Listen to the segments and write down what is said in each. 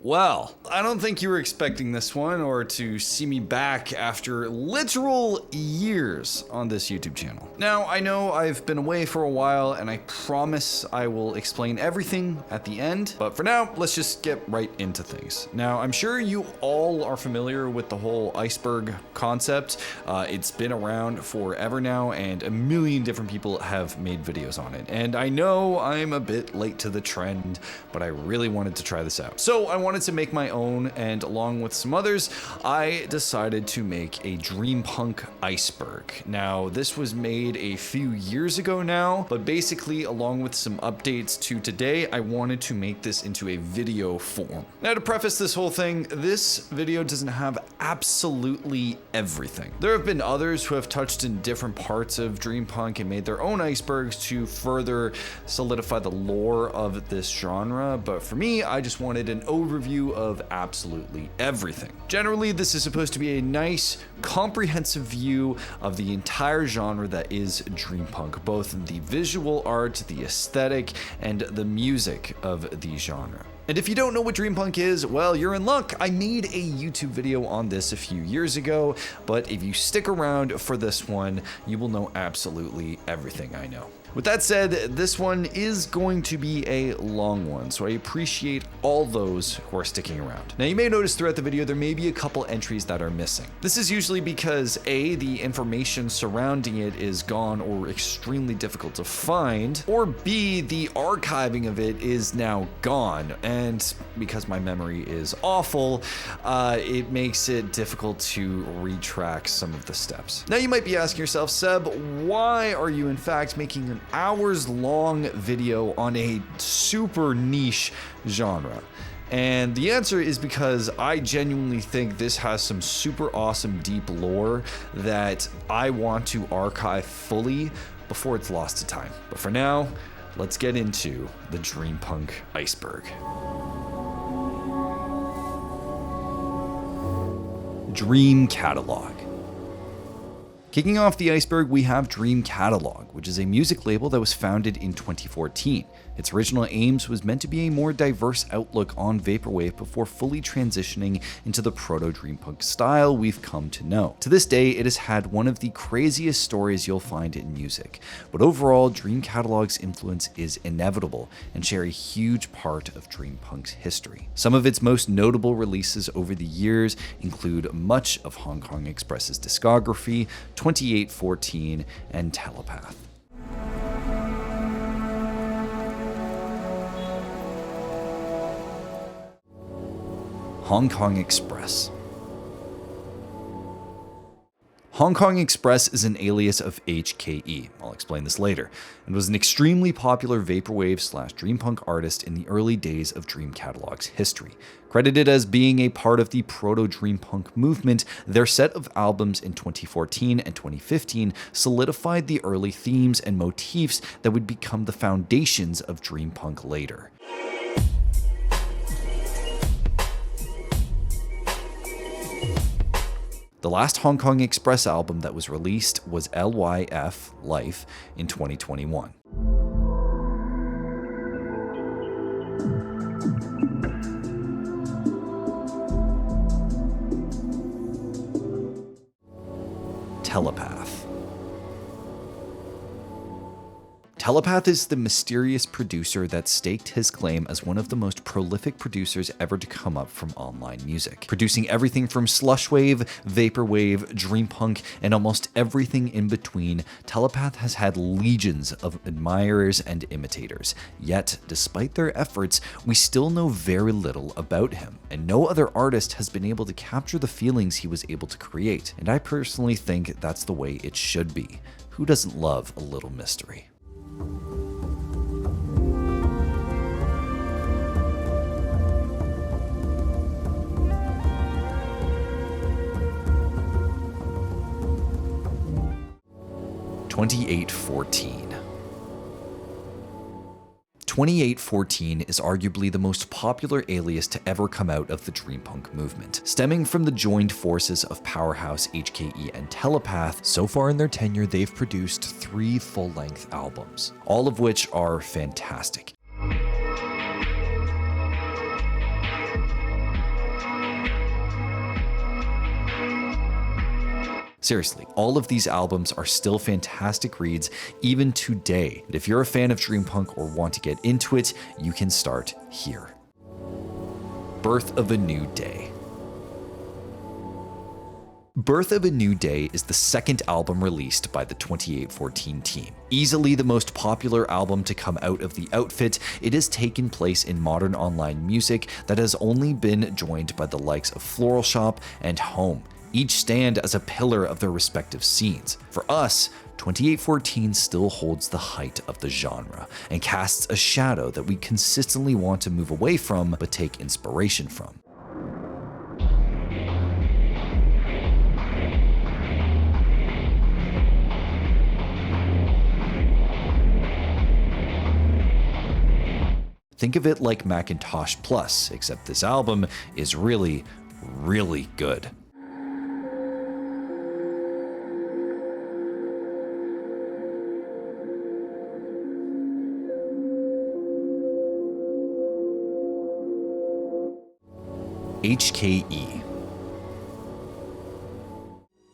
Well, I don't think you were expecting this one or to see me back after literal years on this YouTube channel. Now, I know I've been away for a while and I promise I will explain everything at the end, but for now, let's just get right into things. Now, I'm sure you all are familiar with the whole iceberg concept. It's been around forever now and a million different people have made videos on it. And I know I'm a bit late to the trend, but I really wanted to try this out. So I wanted to make my own, and along with some others, I decided to make a Dreampunk Iceberg. Now, this was made a few years ago now, but basically, along with some updates to today, I wanted to make this into a video form. Now, to preface this whole thing, this video doesn't have absolutely everything. There have been others who have touched in different parts of Dreampunk and made their own icebergs to further solidify the lore of this genre, but for me, I just wanted an overview of absolutely everything. Generally, this is supposed to be a nice, comprehensive view of the entire genre that is Dreampunk, both the visual art, the aesthetic, and the music of the genre. And if you don't know what Dreampunk is, well, you're in luck. I made a YouTube video on this a few years ago, but if you stick around for this one, you will know absolutely everything I know. With that said, this one is going to be a long one, so I appreciate all those who are sticking around. Now, you may notice throughout the video there may be a couple entries that are missing. This is usually because A, the information surrounding it is gone or extremely difficult to find, or B, the archiving of it is now gone, and because my memory is awful, it makes it difficult to retrack some of the steps. Now, you might be asking yourself, Seb, why are you in fact making an hours-long video on a super niche genre? And the answer is because I genuinely think this has some super awesome deep lore that I want to archive fully before it's lost to time. But for now, let's get into the Dreampunk Iceberg. Dream Catalog. Kicking off the iceberg, we have Dream Catalogue, which is a music label that was founded in 2014. Its original aims was meant to be a more diverse outlook on vaporwave before fully transitioning into the proto-Dreampunk style we've come to know. To this day, it has had one of the craziest stories you'll find in music, but overall, Dream Catalogue's influence is inevitable and share a huge part of Dreampunk's history. Some of its most notable releases over the years include much of Hong Kong Express's discography, 2814, and Telepath. Hong Kong Express. Hong Kong Express is an alias of HKE, I'll explain this later, and was an extremely popular vaporwave/Dreampunk artist in the early days of Dream Catalogue's history. Credited as being a part of the proto-Dreampunk movement, their set of albums in 2014 and 2015 solidified the early themes and motifs that would become the foundations of Dreampunk later. The last Hong Kong Express album that was released was LYF Life in 2021. Telepath. Telepath is the mysterious producer that staked his claim as one of the most prolific producers ever to come up from online music, producing everything from slushwave, vaporwave, dreampunk, and almost everything in between. Telepath has had legions of admirers and imitators, yet despite their efforts, we still know very little about him, and no other artist has been able to capture the feelings he was able to create, and I personally think that's the way it should be. Who doesn't love a little mystery? (2814). 2814 is arguably the most popular alias to ever come out of the Dreampunk movement. Stemming from the joined forces of powerhouse HKE and Telepath, so far in their tenure they've produced 3 full-length albums, all of which are fantastic. Seriously, all of these albums are still fantastic reads even today. And if you're a fan of Dreampunk or want to get into it, you can start here. Birth of a New Day. Birth of a New Day is the second album released by the 2814 team. Easily the most popular album to come out of the outfit, it has taken place in modern online music that has only been joined by the likes of Floral Shop and Home. Each stand as a pillar of their respective scenes. For us, 2814 still holds the height of the genre and casts a shadow that we consistently want to move away from but take inspiration from. Think of it like Macintosh Plus, except this album is really, really good. HKE.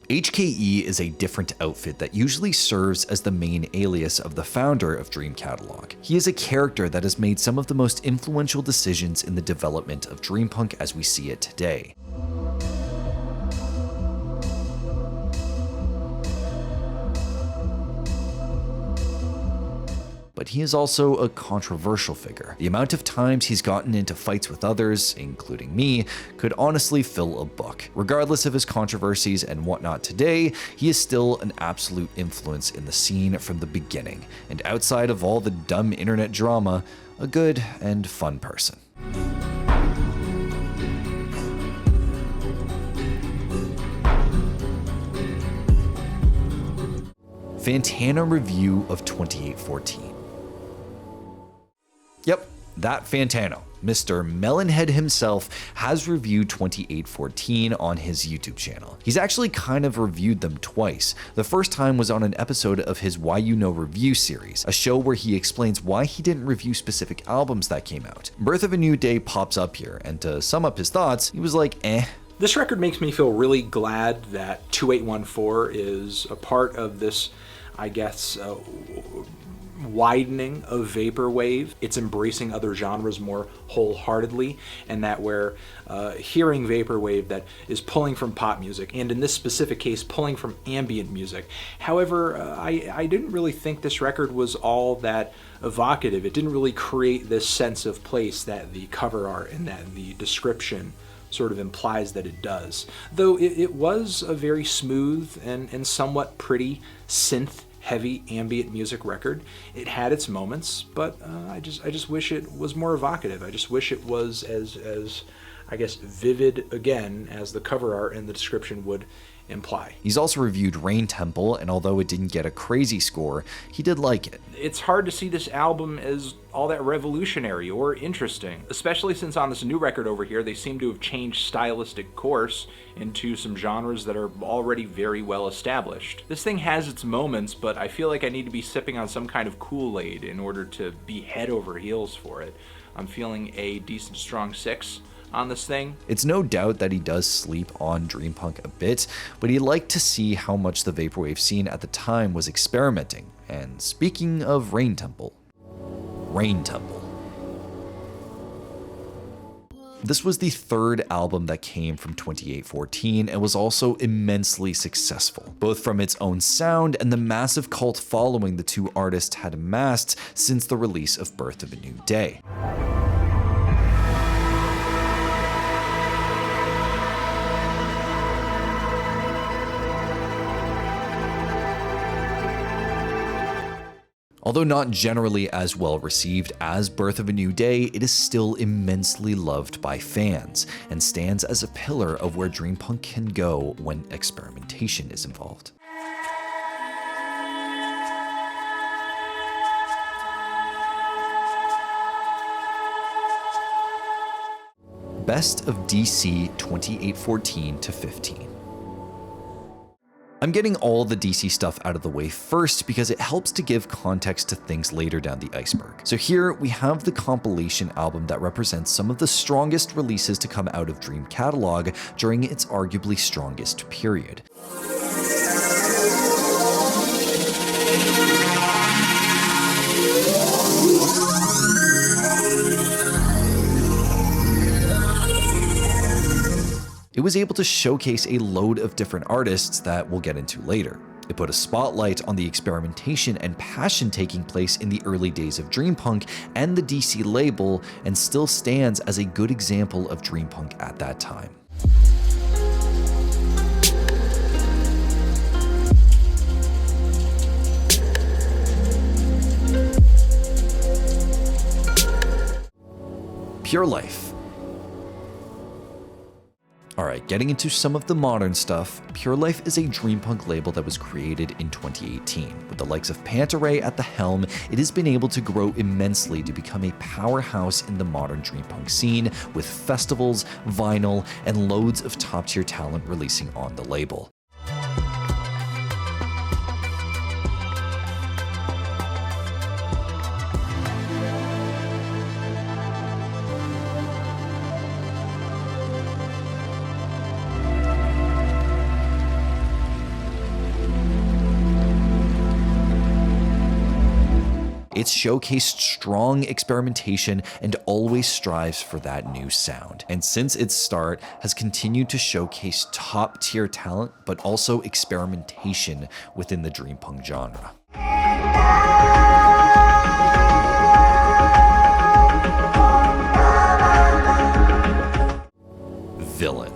HKE is a different outfit that usually serves as the main alias of the founder of Dream Catalogue. He is a character that has made some of the most influential decisions in the development of Dreampunk as we see it today. But he is also a controversial figure. The amount of times he's gotten into fights with others, including me, could honestly fill a book. Regardless of his controversies and whatnot today, he is still an absolute influence in the scene from the beginning, and outside of all the dumb internet drama, a good and fun person. Fantano review of 2814. Yep, that Fantano, Mr. Melonhead himself, has reviewed 2814 on his YouTube channel. He's actually kind of reviewed them twice. The first time was on an episode of his Why You Know Review series, a show where he explains why he didn't review specific albums that came out. Birth of a New Day pops up here, and to sum up his thoughts, he was like, eh. This record makes me feel really glad that 2814 is a part of this, I guess, widening of vaporwave. It's embracing other genres more wholeheartedly, and that we're hearing vaporwave that is pulling from pop music, and in this specific case, pulling from ambient music. However, I didn't really think this record was all that evocative. It didn't really create this sense of place that the cover art and that the description sort of implies that it does. Though it was a very smooth and somewhat pretty synth heavy ambient music record. It had its moments, but I just wish it was more evocative. I just wish it was as I guess vivid again as the cover art and the description would imply. He's also reviewed Rain Temple, and although it didn't get a crazy score, he did like it. It's hard to see this album as all that revolutionary or interesting, especially since on this new record over here, they seem to have changed stylistic course into some genres that are already very well established. This thing has its moments, but I feel like I need to be sipping on some kind of Kool-Aid in order to be head over heels for it. I'm feeling a decent strong 6 on this thing. It's no doubt that he does sleep on Dreampunk a bit, but he liked to see how much the vaporwave scene at the time was experimenting. And speaking of Rain Temple. This was the third album that came from 2814 and was also immensely successful, both from its own sound and the massive cult following the two artists had amassed since the release of Birth of a New Day. Although not generally as well received as Birth of a New Day, it is still immensely loved by fans, and stands as a pillar of where Dreampunk can go when experimentation is involved. Best of DC 2814 to 15. I'm getting all the DC stuff out of the way first because it helps to give context to things later down the iceberg. So here we have the compilation album that represents some of the strongest releases to come out of Dream Catalogue during its arguably strongest period. was able to showcase a load of different artists that we'll get into later. It put a spotlight on the experimentation and passion taking place in the early days of Dreampunk and the DC label, and still stands as a good example of Dreampunk at that time. Pure Life. Alright, getting into some of the modern stuff, Pure Life is a Dreampunk label that was created in 2018. With the likes of Pantaray at the helm, it has been able to grow immensely to become a powerhouse in the modern Dreampunk scene, with festivals, vinyl, and loads of top-tier talent releasing on the label. It's showcased strong experimentation and always strives for that new sound. And since its start, has continued to showcase top-tier talent, but also experimentation within the Dreampunk genre. Villain.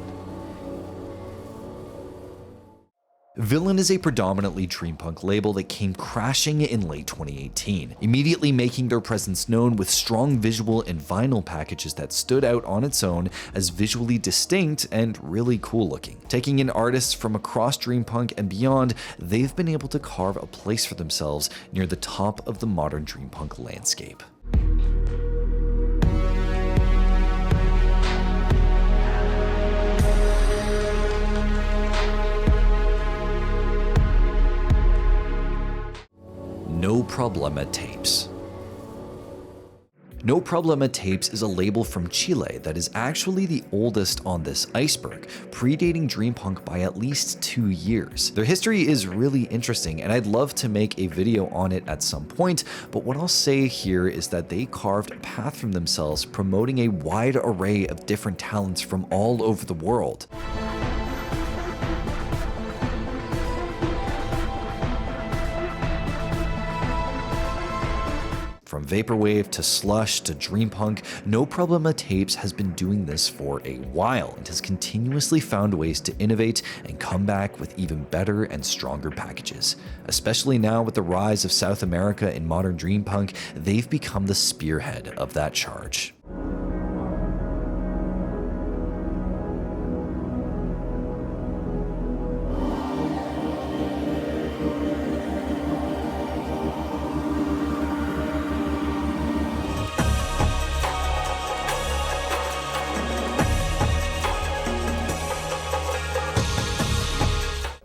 Villain is a predominantly Dreampunk label that came crashing in late 2018, immediately making their presence known with strong visual and vinyl packages that stood out on its own as visually distinct and really cool looking. Taking in artists from across Dreampunk and beyond, they've been able to carve a place for themselves near the top of the modern Dreampunk landscape. No Problema Tapes. No Problema Tapes is a label from Chile that is actually the oldest on this iceberg, predating Dreampunk by at least 2 years. Their history is really interesting, and I'd love to make a video on it at some point, but what I'll say here is that they carved a path for themselves, promoting a wide array of different talents from all over the world. From Vaporwave to Slush to Dreampunk, No Problema Tapes has been doing this for a while and has continuously found ways to innovate and come back with even better and stronger packages. Especially now with the rise of South America in modern Dreampunk, they've become the spearhead of that charge.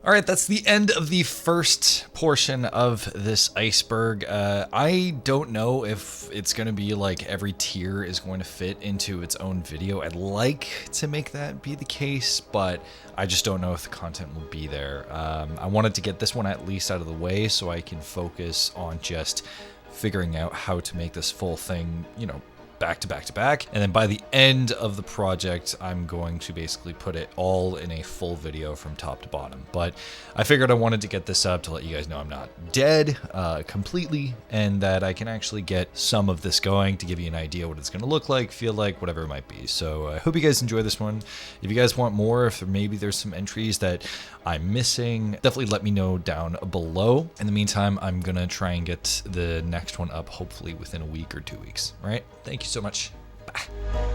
All right, that's the end of the first portion of this iceberg. I don't know if it's going to be like every tier is going to fit into its own video. I'd like to make that be the case, but I just don't know if the content will be there. I wanted to get this one at least out of the way so I can focus on just figuring out how to make this full thing, you know, back to back to back. And then by the end of the project, I'm going to basically put it all in a full video from top to bottom. But I figured I wanted to get this up to let you guys know I'm not dead completely, and that I can actually get some of this going to give you an idea what it's going to look like, feel like, whatever it might be. So I hope you guys enjoy this one. If you guys want more, if maybe there's some entries that I'm missing, definitely let me know down below. In the meantime, I'm going to try and get the next one up hopefully within a week or 2 weeks. All right? Thank you so much. Bye.